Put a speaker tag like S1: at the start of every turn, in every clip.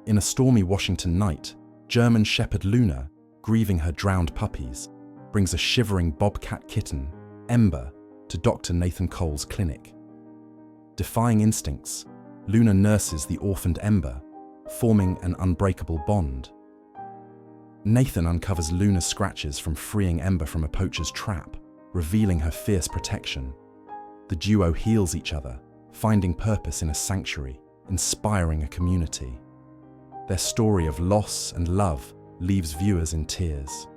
S1: In a stormy Washington night, German Shepherd Luna, grieving her drowned puppies, brings a shivering bobcat kitten, Ember, to Dr. Nathan Cole's clinic. Defying instincts, Luna nurses the orphaned Ember, forming an unbreakable bond. Nathan uncovers Luna's scratches from freeing Ember from a poacher's trap, revealing her fierce protection. The duo heals each other, finding purpose in a sanctuary, inspiring a community. Their story of loss and love leaves viewers in tears.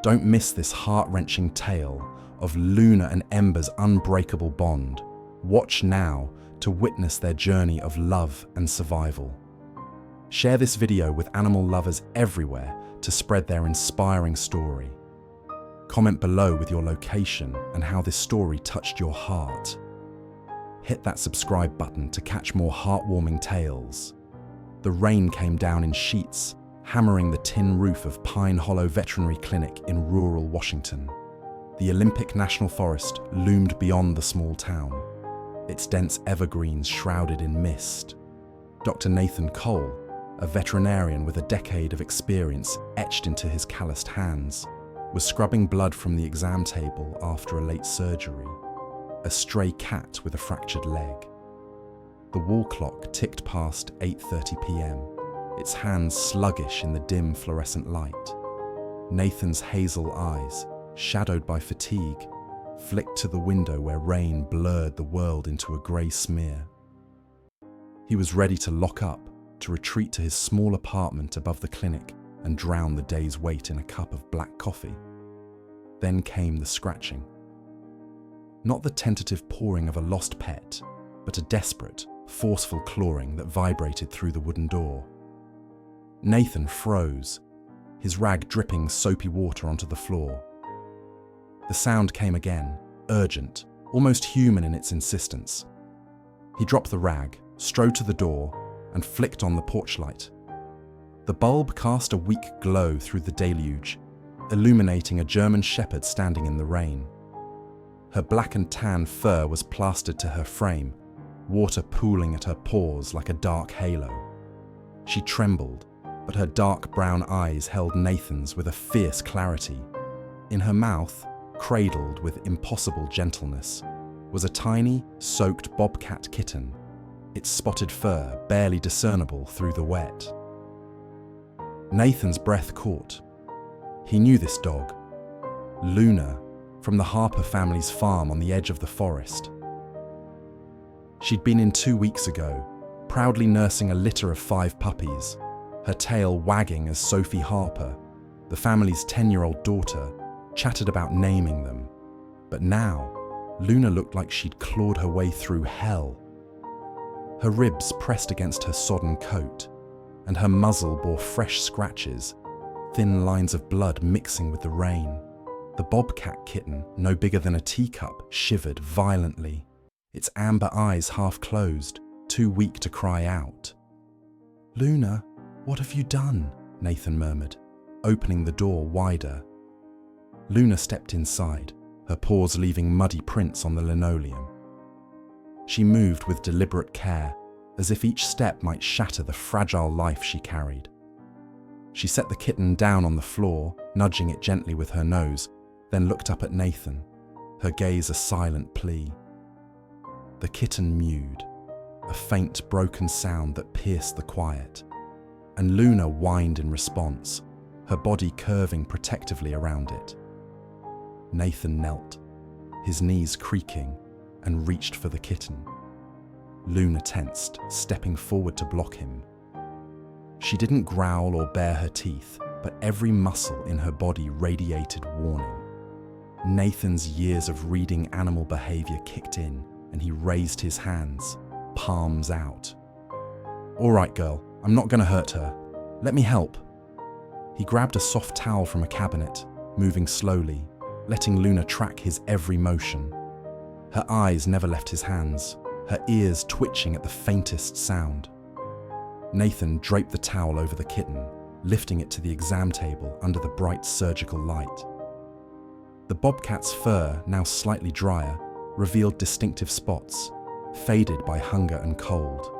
S1: Don't miss this heart-wrenching tale of Luna and Ember's unbreakable bond. Watch now to witness their journey of love and survival. Share this video with animal lovers everywhere to spread their inspiring story. Comment below with your location and how this story touched your heart. Hit that subscribe button to catch more heartwarming tales. The rain came down in sheets, hammering the tin roof of Pine Hollow Veterinary Clinic in rural Washington. The Olympic National Forest loomed beyond the small town, its dense evergreens shrouded in mist. Dr. Nathan Cole, a veterinarian with a decade of experience etched into his calloused hands, was scrubbing blood from the exam table after a late surgery. A stray cat with a fractured leg. The wall clock ticked past 8:30 p.m., its hands sluggish in the dim fluorescent light. Nathan's hazel eyes, shadowed by fatigue, flicked to the window where rain blurred the world into a grey smear. He was ready to lock up, to retreat to his small apartment above the clinic and drown the day's wait in a cup of black coffee. Then came the scratching. Not the tentative pawing of a lost pet, but a desperate, forceful clawing that vibrated through the wooden door. Nathan froze, his rag dripping soapy water onto the floor. The sound came again, urgent, almost human in its insistence. He dropped the rag, strode to the door, and flicked on the porch light. The bulb cast a weak glow through the deluge, illuminating a German shepherd standing in the rain. Her black and tan fur was plastered to her frame, water pooling at her paws like a dark halo. She trembled, but her dark brown eyes held Nathan's with a fierce clarity. In her mouth, cradled with impossible gentleness, was a tiny, soaked bobcat kitten, its spotted fur barely discernible through the wet. Nathan's breath caught. He knew this dog, Luna, from the Harper family's farm on the edge of the forest. She'd been in 2 weeks ago, proudly nursing a litter of 5 puppies, her tail wagging as Sophie Harper, the family's 10-year-old daughter, chatted about naming them. But now, Luna looked like she'd clawed her way through hell. Her ribs pressed against her sodden coat, and her muzzle bore fresh scratches, thin lines of blood mixing with the rain. The bobcat kitten, no bigger than a teacup, shivered violently, its amber eyes half closed, too weak to cry out. "Luna, what have you done?" Nathan murmured, opening the door wider. Luna stepped inside, her paws leaving muddy prints on the linoleum. She moved with deliberate care, as if each step might shatter the fragile life she carried. She set the kitten down on the floor, nudging it gently with her nose, then looked up at Nathan, her gaze a silent plea. The kitten mewed, a faint, broken sound that pierced the quiet, and Luna whined in response, her body curving protectively around it. Nathan knelt, his knees creaking, and reached for the kitten. Luna tensed, stepping forward to block him. She didn't growl or bare her teeth, but every muscle in her body radiated warning. Nathan's years of reading animal behavior kicked in, and he raised his hands, palms out. "All right, girl, I'm not gonna hurt her. Let me help." He grabbed a soft towel from a cabinet, moving slowly, letting Luna track his every motion. Her eyes never left his hands, her ears twitching at the faintest sound. Nathan draped the towel over the kitten, lifting it to the exam table under the bright surgical light. The bobcat's fur, now slightly drier, revealed distinctive spots, faded by hunger and cold.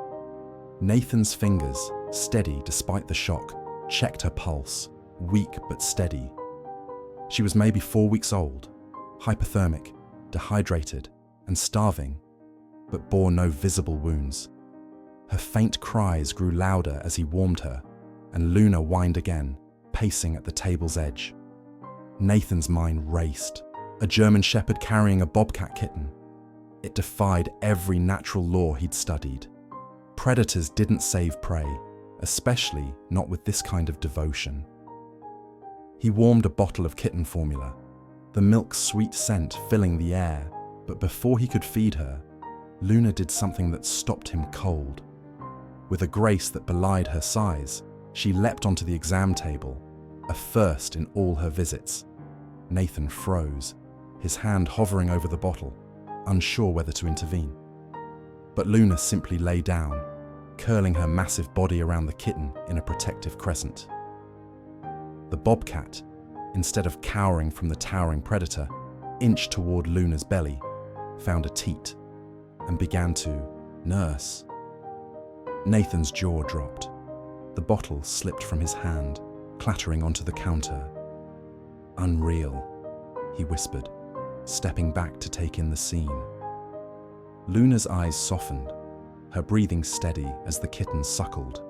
S1: Nathan's fingers, steady despite the shock, checked her pulse, weak but steady. She was maybe 4 weeks old, hypothermic, dehydrated, and starving, but bore no visible wounds. Her faint cries grew louder as he warmed her, and Luna whined again, pacing at the table's edge. Nathan's mind raced. A German Shepherd carrying a Bobcat Kitten. It defied every natural law he'd studied. Predators didn't save prey, especially not with this kind of devotion. He warmed a bottle of kitten formula, the milk's sweet scent filling the air, but before he could feed her, Luna did something that stopped him cold. With a grace that belied her size, she leapt onto the exam table, a first in all her visits. Nathan froze, his hand hovering over the bottle, unsure whether to intervene. But Luna simply lay down, curling her massive body around the kitten in a protective crescent. The bobcat, instead of cowering from the towering predator, inched toward Luna's belly, found a teat, and began to nurse. Nathan's jaw dropped. The bottle slipped from his hand, clattering onto the counter. "Unreal," he whispered, stepping back to take in the scene. Luna's eyes softened, her breathing steady as the kitten suckled.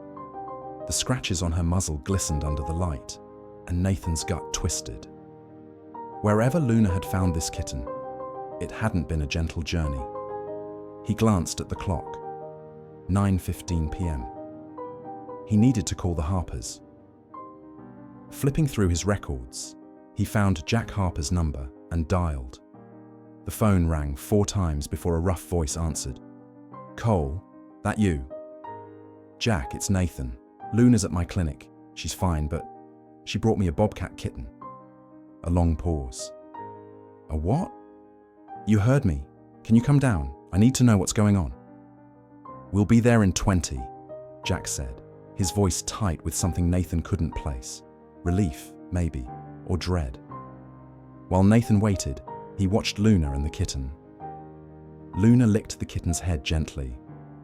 S1: The scratches on her muzzle glistened under the light, and Nathan's gut twisted. Wherever Luna had found this kitten, it hadn't been a gentle journey. He glanced at the clock. 9:15 p.m. He needed to call the Harpers. Flipping through his records, he found Jack Harper's number and dialed. The phone rang 4 times before a rough voice answered. "Cole, that you?" "Jack, it's Nathan. Luna's at my clinic. She's fine, but she brought me a Bobcat Kitten." A long pause. "A what?" "You heard me. Can you come down? I need to know what's going on." "We'll be there in 20, Jack said, his voice tight with something Nathan couldn't place. Relief, maybe, or dread. While Nathan waited, he watched Luna and the kitten. Luna licked the kitten's head gently,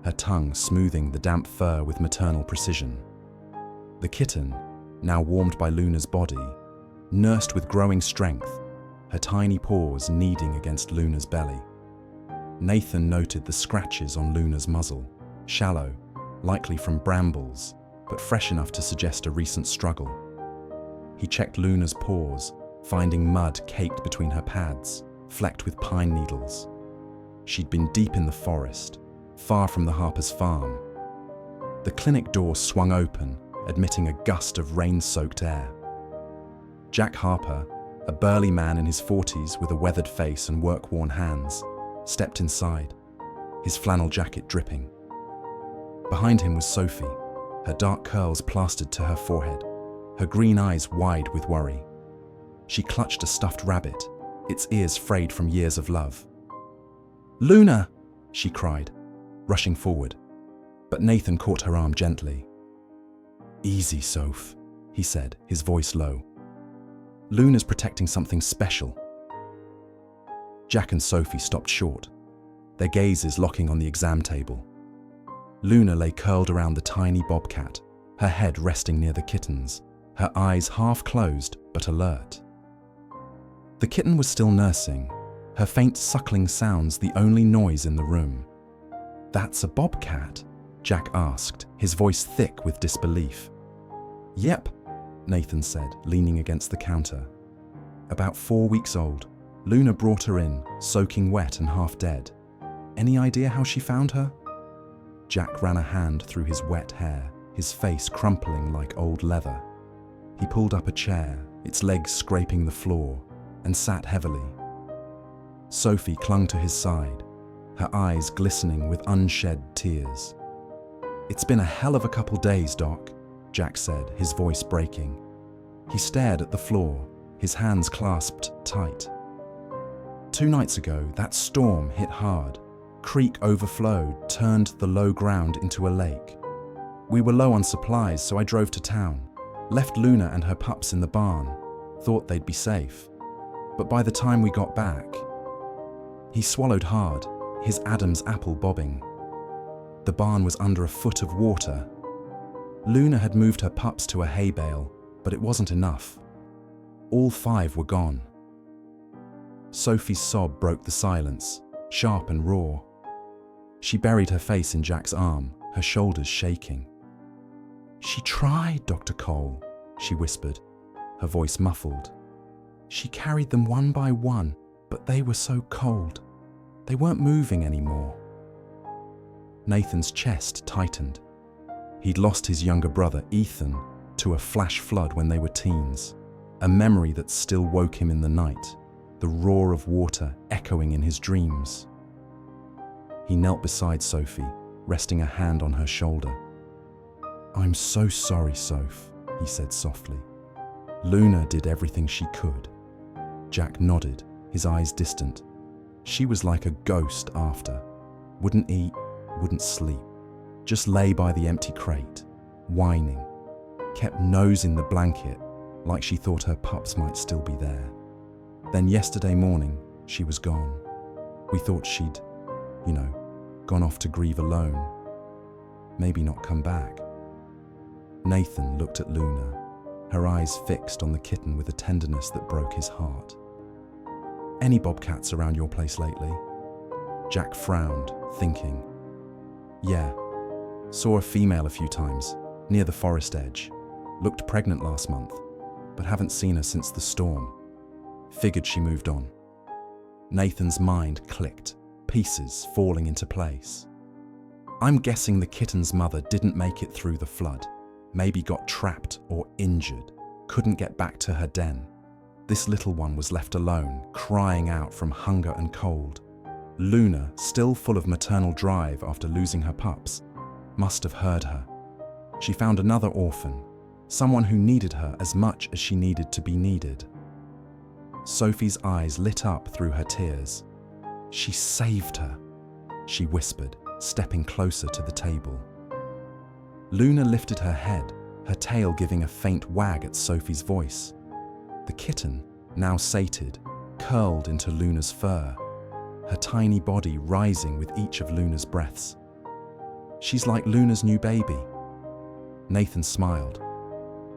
S1: her tongue smoothing the damp fur with maternal precision. The kitten, now warmed by Luna's body, nursed with growing strength, her tiny paws kneading against Luna's belly. Nathan noted the scratches on Luna's muzzle, shallow, likely from brambles, but fresh enough to suggest a recent struggle. He checked Luna's paws, finding mud caked between her pads, flecked with pine needles. She'd been deep in the forest, far from the Harpers' farm. The clinic door swung open, admitting a gust of rain-soaked air. Jack Harper, a burly man in his 40s with a weathered face and work-worn hands, stepped inside, his flannel jacket dripping. Behind him was Sophie, her dark curls plastered to her forehead, her green eyes wide with worry. She clutched a stuffed rabbit, its ears frayed from years of love. "Luna!" she cried, rushing forward, but Nathan caught her arm gently. "Easy, Soph," he said, his voice low. "Luna's protecting something special." Jack and Sophie stopped short, their gazes locking on the exam table. Luna lay curled around the tiny bobcat, her head resting near the kitten's, her eyes half closed but alert. The kitten was still nursing, her faint suckling sounds the only noise in the room. "That's a bobcat?" Jack asked, his voice thick with disbelief. "Yep," Nathan said, leaning against the counter. "About 4 weeks old. Luna brought her in, soaking wet and half dead. Any idea how she found her?" Jack ran a hand through his wet hair, his face crumpling like old leather. He pulled up a chair, its legs scraping the floor, and sat heavily. Sophie clung to his side, her eyes glistening with unshed tears. "It's been a hell of a couple days, Doc," Jack said, his voice breaking. He stared at the floor, his hands clasped tight. 2 nights ago, that storm hit hard. Creek overflowed, turned the low ground into a lake. We were low on supplies, so I drove to town, left Luna and her pups in the barn, thought they'd be safe. But by the time we got back..." He swallowed hard, his Adam's apple bobbing. "The barn was under a foot of water." Luna had moved her pups to a hay bale, but it wasn't enough. All 5 were gone. Sophie's sob broke the silence, sharp and raw. She buried her face in Jack's arm, her shoulders shaking. "She tried, Dr. Cole," she whispered, her voice muffled. "She carried them one by one, but they were so cold. They weren't moving anymore." Nathan's chest tightened. He'd lost his younger brother, Ethan, to a flash flood when they were teens, a memory that still woke him in the night, the roar of water echoing in his dreams. He knelt beside Sophie, resting a hand on her shoulder. "I'm so sorry, Soph," he said softly. "Luna did everything she could." Jack nodded, his eyes distant. She was like a ghost after. Wouldn't eat, wouldn't sleep. Just lay by the empty crate, whining. Kept nose in the blanket, like she thought her pups might still be there. Then yesterday morning, she was gone. We thought she'd, gone off to grieve alone. Maybe not come back. Nathan looked at Luna, her eyes fixed on the kitten with a tenderness that broke his heart. "Any bobcats around your place lately?" Jack frowned, thinking. "Yeah, saw a female a few times, near the forest edge. Looked pregnant last month, but haven't seen her since the storm. Figured she moved on." Nathan's mind clicked, pieces falling into place. "I'm guessing the kitten's mother didn't make it through the flood. Maybe got trapped or injured, couldn't get back to her den. This little one was left alone, crying out from hunger and cold. Luna, still full of maternal drive after losing her pups, must have heard her. She found another orphan, someone who needed her as much as she needed to be needed." Sophie's eyes lit up through her tears. "She saved her," she whispered, stepping closer to the table. Luna lifted her head, her tail giving a faint wag at Sophie's voice. The kitten, now sated, curled into Luna's fur, her tiny body rising with each of Luna's breaths. "She's like Luna's new baby." Nathan smiled,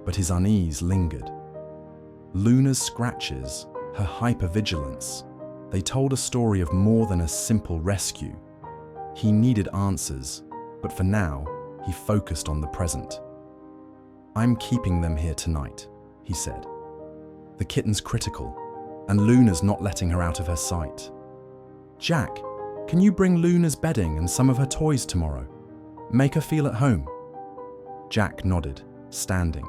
S1: but his unease lingered. Luna's scratches, her hypervigilance, they told a story of more than a simple rescue. He needed answers, but for now, he focused on the present. "I'm keeping them here tonight," he said. "The kitten's critical, and Luna's not letting her out of her sight. Jack, can you bring Luna's bedding and some of her toys tomorrow? Make her feel at home." Jack nodded, standing.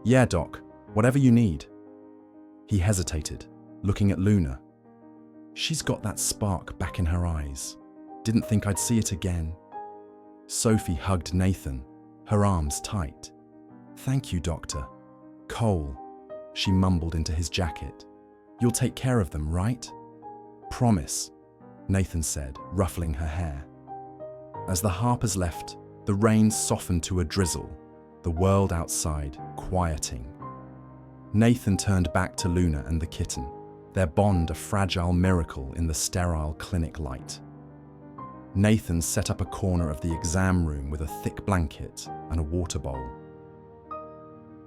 S1: "Yeah, Doc, whatever you need." He hesitated, looking at Luna. She's got that spark back in her eyes. Didn't think I'd see it again. Sophie hugged Nathan, her arms tight. "Thank you, Doctor. Cole," she mumbled into his jacket. "You'll take care of them, right?" "Promise," Nathan said, ruffling her hair. As the Harpers left, the rain softened to a drizzle, the world outside quieting. Nathan turned back to Luna and the kitten, their bond a fragile miracle in the sterile clinic light. Nathan set up a corner of the exam room with a thick blanket and a water bowl.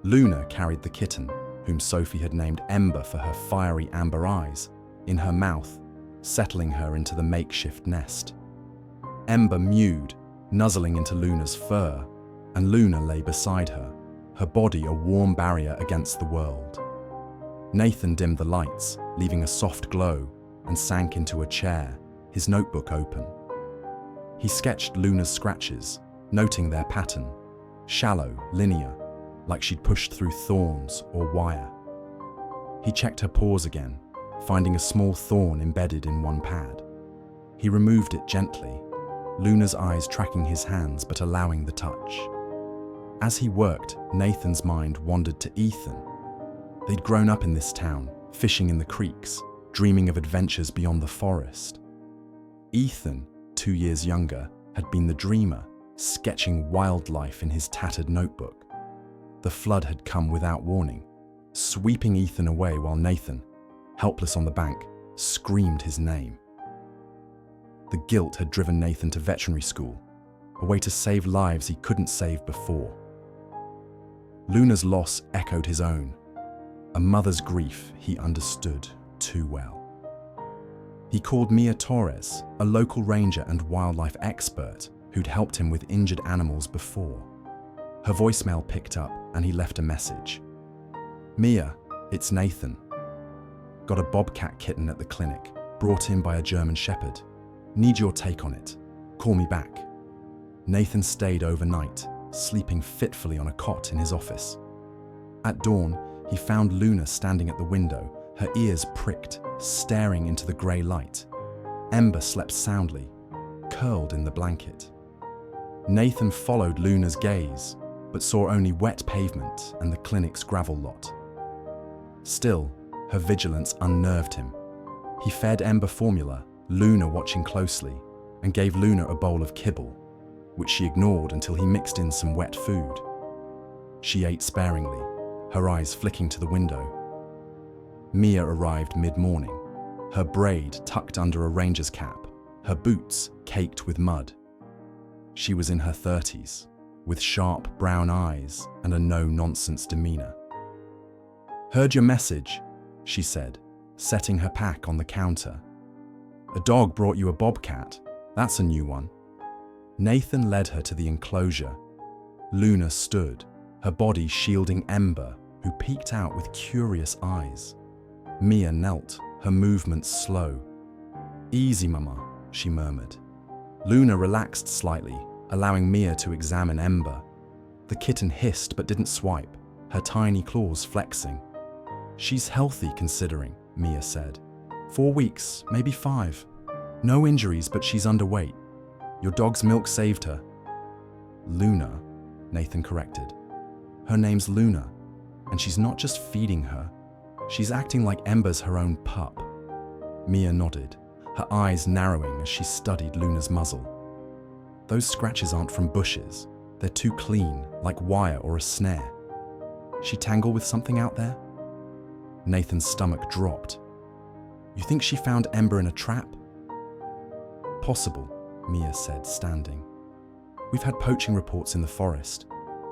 S1: Luna carried the kitten, whom Sophie had named Ember for her fiery amber eyes, in her mouth, settling her into the makeshift nest. Ember mewed, nuzzling into Luna's fur, and Luna lay beside her, her body a warm barrier against the world. Nathan dimmed the lights, leaving a soft glow, and sank into a chair, his notebook open. He sketched Luna's scratches, noting their pattern, shallow, linear, like she'd pushed through thorns or wire. He checked her paws again, finding a small thorn embedded in one pad. He removed it gently, Luna's eyes tracking his hands but allowing the touch. As he worked, Nathan's mind wandered to Ethan. They'd grown up in this town, fishing in the creeks, dreaming of adventures beyond the forest. Ethan, 2 years younger, had been the dreamer, sketching wildlife in his tattered notebook. The flood had come without warning, sweeping Ethan away while Nathan, helpless on the bank, screamed his name. The guilt had driven Nathan to veterinary school, a way to save lives he couldn't save before. Luna's loss echoed his own. A mother's grief he understood too well. He called Mia Torres, a local ranger and wildlife expert who'd helped him with injured animals before. Her voicemail picked up and he left a message. "Mia, it's Nathan. Got a Bobcat Kitten at the clinic, brought in by a German Shepherd. Need your take on it. Call me back." Nathan stayed overnight, sleeping fitfully on a cot in his office. At dawn, he found Luna standing at the window, her ears pricked, staring into the grey light. Ember slept soundly, curled in the blanket. Nathan followed Luna's gaze, but saw only wet pavement and the clinic's gravel lot. Still, her vigilance unnerved him. He fed Ember formula, Luna watching closely, and gave Luna a bowl of kibble, which she ignored until he mixed in some wet food. She ate sparingly, her eyes flicking to the window. Mia arrived mid-morning, her braid tucked under a ranger's cap, her boots caked with mud. She was in her 30s, with sharp brown eyes and a no-nonsense demeanor. "Heard your message," she said, setting her pack on the counter. "A dog brought you a bobcat. That's a new one." Nathan led her to the enclosure. Luna stood, her body shielding Ember, who peeked out with curious eyes. Mia knelt, her movements slow. "Easy, Mama," she murmured. Luna relaxed slightly, allowing Mia to examine Ember. The kitten hissed but didn't swipe, her tiny claws flexing. "She's healthy considering," Mia said. 4 weeks, maybe 5. No injuries, but she's underweight. Your dog's milk saved her." "Luna," Nathan corrected. "Her name's Luna, and she's not just feeding her. She's acting like Ember's her own pup." Mia nodded, her eyes narrowing as she studied Luna's muzzle. "Those scratches aren't from bushes. They're too clean, like wire or a snare. She tangle with something out there?" Nathan's stomach dropped. "You think she found Ember in a trap?" "Possible," Mia said, standing. "We've had poaching reports in the forest.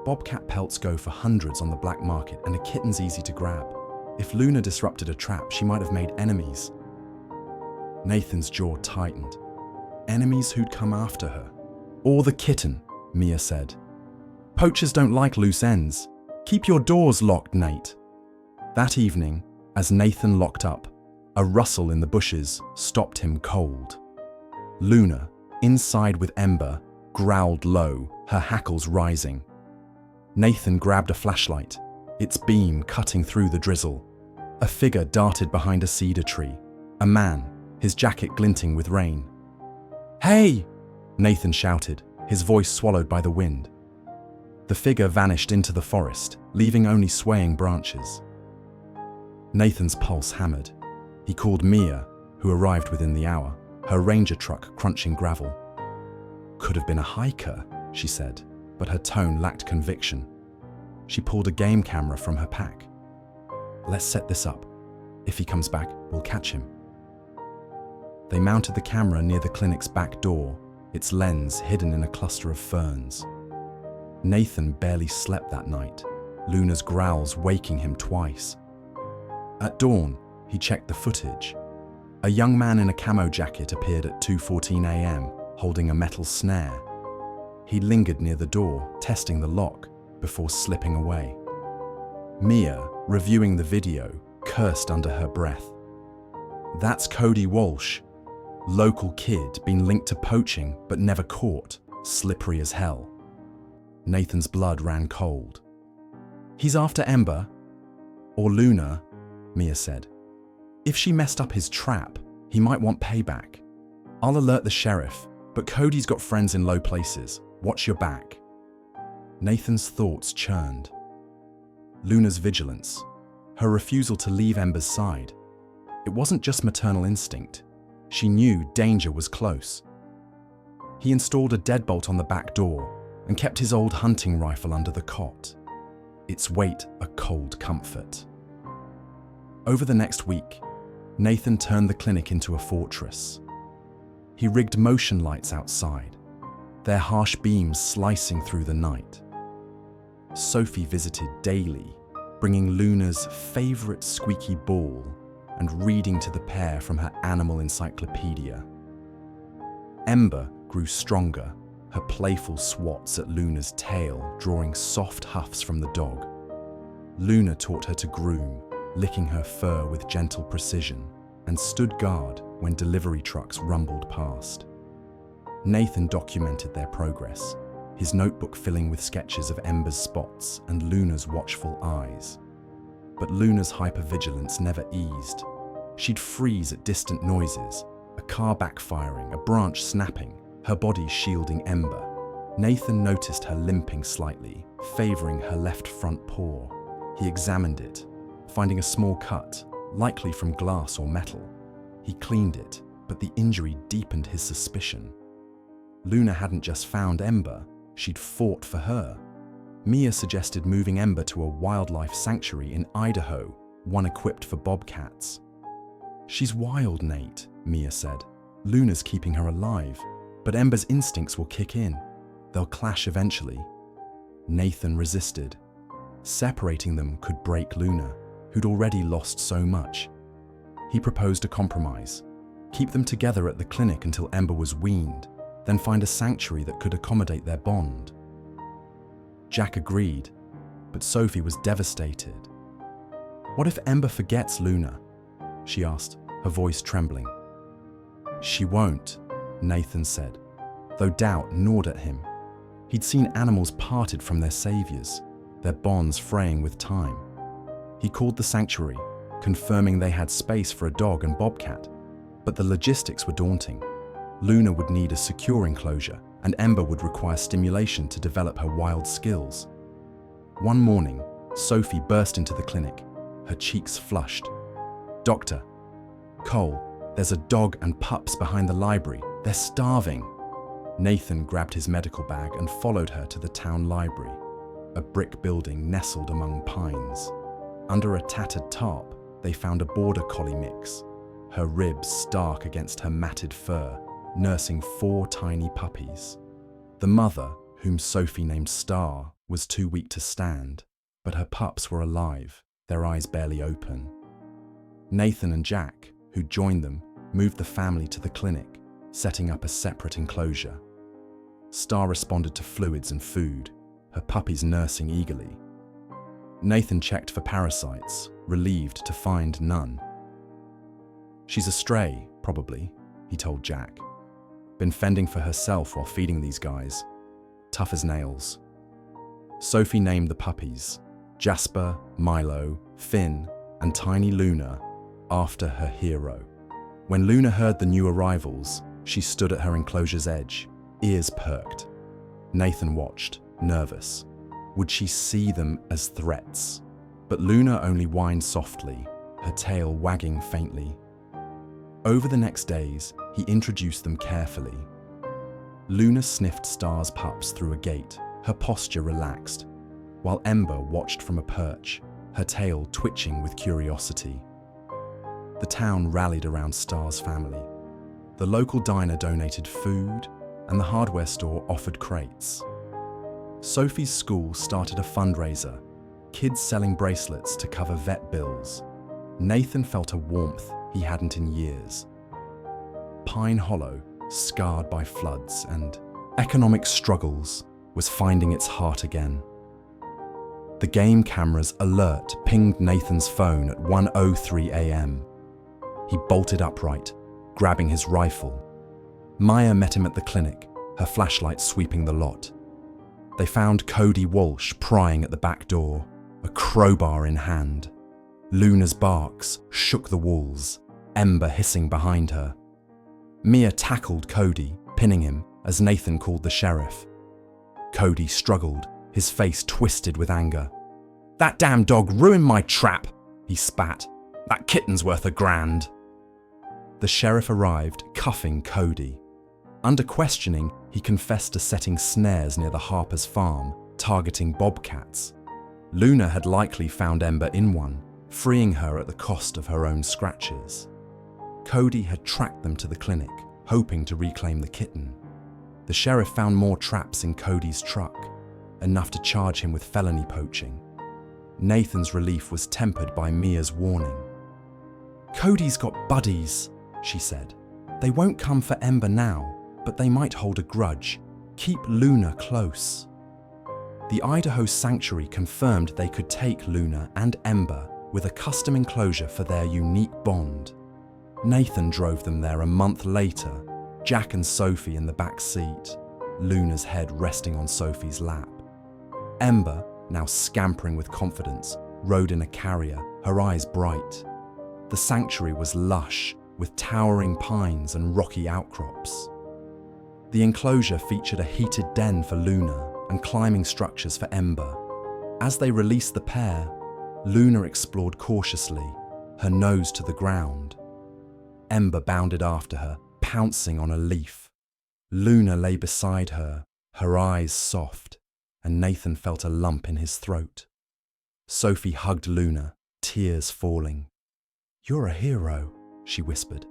S1: Bobcat pelts go for hundreds on the black market, and a kitten's easy to grab. If Luna disrupted a trap, she might have made enemies." Nathan's jaw tightened. Enemies who'd come after her. "Or the kitten," Mia said. "Poachers don't like loose ends. Keep your doors locked, Nate." That evening, as Nathan locked up, a rustle in the bushes stopped him cold. Luna, inside with Ember, growled low, her hackles rising. Nathan grabbed a flashlight, its beam cutting through the drizzle. A figure darted behind a cedar tree. A man, his jacket glinting with rain. "Hey!" Nathan shouted, his voice swallowed by the wind. The figure vanished into the forest, leaving only swaying branches. Nathan's pulse hammered. He called Mia, who arrived within the hour, her ranger truck crunching gravel. "Could have been a hiker," she said, but her tone lacked conviction. She pulled a game camera from her pack. "Let's set this up. If he comes back, we'll catch him." They mounted the camera near the clinic's back door, its lens hidden in a cluster of ferns. Nathan barely slept that night, Luna's growls waking him twice. At dawn, he checked the footage. A young man in a camo jacket appeared at 2:14 a.m., holding a metal snare. He lingered near the door, testing the lock, before slipping away. Mia, reviewing the video, cursed under her breath. "That's Cody Walsh. Local kid, been linked to poaching, but never caught. Slippery as hell." Nathan's blood ran cold. "He's after Ember." "Or Luna," Mia said. "If she messed up his trap, he might want payback. I'll alert the sheriff, but Cody's got friends in low places. Watch your back." Nathan's thoughts churned. Luna's vigilance, her refusal to leave Ember's side. It wasn't just maternal instinct. She knew danger was close. He installed a deadbolt on the back door and kept his old hunting rifle under the cot, its weight a cold comfort. Over the next week, Nathan turned the clinic into a fortress. He rigged motion lights outside, their harsh beams slicing through the night. Sophie visited daily, bringing Luna's favorite squeaky ball and reading to the pair from her animal encyclopedia. Ember grew stronger, her playful swats at Luna's tail drawing soft huffs from the dog. Luna taught her to groom, licking her fur with gentle precision, and stood guard when delivery trucks rumbled past. Nathan documented their progress, his notebook filling with sketches of Ember's spots and Luna's watchful eyes. But Luna's hypervigilance never eased. She'd freeze at distant noises, a car backfiring, a branch snapping, her body shielding Ember. Nathan noticed her limping slightly, favoring her left front paw. He examined it, finding a small cut, likely from glass or metal. He cleaned it, but the injury deepened his suspicion. Luna hadn't just found Ember, she'd fought for her. Mia suggested moving Ember to a wildlife sanctuary in Idaho, one equipped for bobcats. "She's wild, Nate," Mia said. "Luna's keeping her alive, but Ember's instincts will kick in. They'll clash eventually." Nathan resisted. Separating them could break Luna, who'd already lost so much. He proposed a compromise. Keep them together at the clinic until Ember was weaned, then find a sanctuary that could accommodate their bond. Jack agreed, but Sophie was devastated. "What if Ember forgets Luna?" she asked, her voice trembling. "She won't," Nathan said, though doubt gnawed at him. He'd seen animals parted from their saviors, their bonds fraying with time. He called the sanctuary, confirming they had space for a dog and bobcat, but the logistics were daunting. Luna would need a secure enclosure, and Ember would require stimulation to develop her wild skills. One morning, Sophie burst into the clinic, her cheeks flushed. "Doctor, Cole, there's a dog and pups behind the library. They're starving." Nathan grabbed his medical bag and followed her to the town library, a brick building nestled among pines. Under a tattered tarp, they found a border collie mix, her ribs stark against her matted fur, nursing 4 tiny puppies. The mother, whom Sophie named Star, was too weak to stand, but her pups were alive, their eyes barely open. Nathan and Jack, who joined them, moved the family to the clinic, setting up a separate enclosure. Star responded to fluids and food, her puppies nursing eagerly. Nathan checked for parasites, relieved to find none. "She's a stray, probably," he told Jack. "Been fending for herself while feeding these guys. Tough as nails." Sophie named the puppies, Jasper, Milo, Finn, and tiny Luna, after her hero. When Luna heard the new arrivals, she stood at her enclosure's edge, ears perked. Nathan watched, nervous. Would she see them as threats? But Luna only whined softly, her tail wagging faintly. Over the next days, he introduced them carefully. Luna sniffed Star's pups through a gate, her posture relaxed, while Ember watched from a perch, her tail twitching with curiosity. The town rallied around Star's family. The local diner donated food, and the hardware store offered crates. Sophie's school started a fundraiser, kids selling bracelets to cover vet bills. Nathan felt a warmth he hadn't in years. Pine Hollow, scarred by floods and economic struggles, was finding its heart again. The game camera's alert pinged Nathan's phone at 1:03 a.m. He bolted upright, grabbing his rifle. Maya met him at the clinic, her flashlight sweeping the lot. They found Cody Walsh prying at the back door, a crowbar in hand. Luna's barks shook the walls, Ember hissing behind her. Mia tackled Cody, pinning him, as Nathan called the sheriff. Cody struggled, his face twisted with anger. "That damn dog ruined my trap," he spat. "That kitten's worth $1,000." The sheriff arrived, cuffing Cody. Under questioning, he confessed to setting snares near the Harper's farm, targeting bobcats. Luna had likely found Ember in one, freeing her at the cost of her own scratches. Cody had tracked them to the clinic, hoping to reclaim the kitten. The sheriff found more traps in Cody's truck. enough to charge him with felony poaching. Nathan's relief was tempered by Mia's warning. "Cody's got buddies," she said. "They won't come for Ember now, but they might hold a grudge. Keep Luna close." The Idaho Sanctuary confirmed they could take Luna and Ember with a custom enclosure for their unique bond. Nathan drove them there a month later, Jack and Sophie in the back seat, Luna's head resting on Sophie's lap. Ember, now scampering with confidence, rode in a carrier, her eyes bright. The sanctuary was lush, with towering pines and rocky outcrops. The enclosure featured a heated den for Luna and climbing structures for Ember. As they released the pair, Luna explored cautiously, her nose to the ground. Ember bounded after her, pouncing on a leaf. Luna lay beside her, her eyes soft, and Nathan felt a lump in his throat. Sophie hugged Luna, tears falling. "You're a hero," she whispered.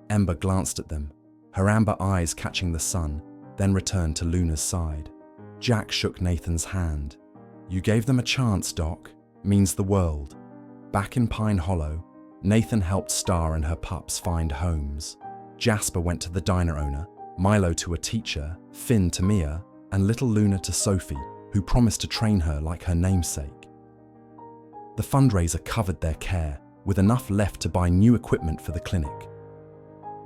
S1: Ember glanced at them, her amber eyes catching the sun, then returned to Luna's side. Jack shook Nathan's hand. "You gave them a chance, Doc. Means the world." Back in Pine Hollow, Nathan helped Star and her pups find homes. Jasper went to the diner owner, Milo to a teacher, Finn to Mia, and little Luna to Sophie, who promised to train her like her namesake. The fundraiser covered their care, with enough left to buy new equipment for the clinic.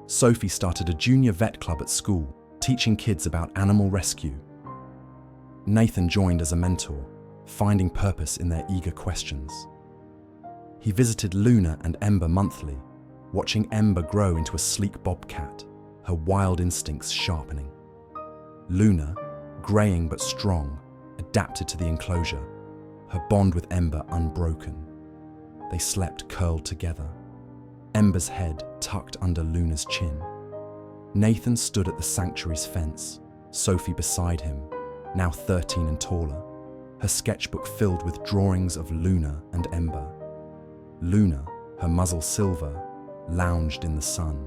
S1: Sophie started a junior vet club at school, teaching kids about animal rescue. Nathan joined as a mentor, finding purpose in their eager questions. He visited Luna and Ember monthly, watching Ember grow into a sleek bobcat, her wild instincts sharpening. Luna, graying but strong, adapted to the enclosure, her bond with Ember unbroken. They slept curled together, Ember's head tucked under Luna's chin. Nathan stood at the sanctuary's fence, Sophie beside him, now 13 and taller, her sketchbook filled with drawings of Luna and Ember. Luna, her muzzle silver, lounged in the sun,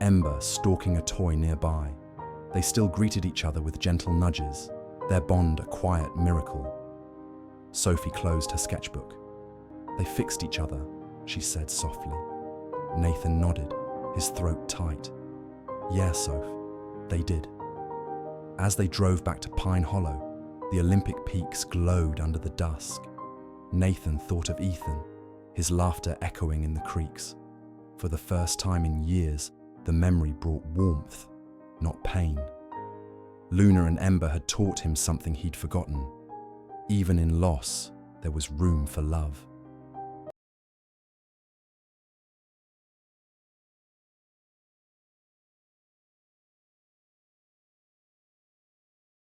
S1: Ember stalking a toy nearby. They still greeted each other with gentle nudges, their bond a quiet miracle. Sophie closed her sketchbook. "They fixed each other," she said softly. Nathan nodded, his throat tight. "Yeah, Soph, they did." As they drove back to Pine Hollow, the Olympic peaks glowed under the dusk. Nathan thought of Ethan, his laughter echoing in the creeks. For the first time in years, the memory brought warmth, not pain. Luna and Ember had taught him something he'd forgotten. Even in loss, there was room for love.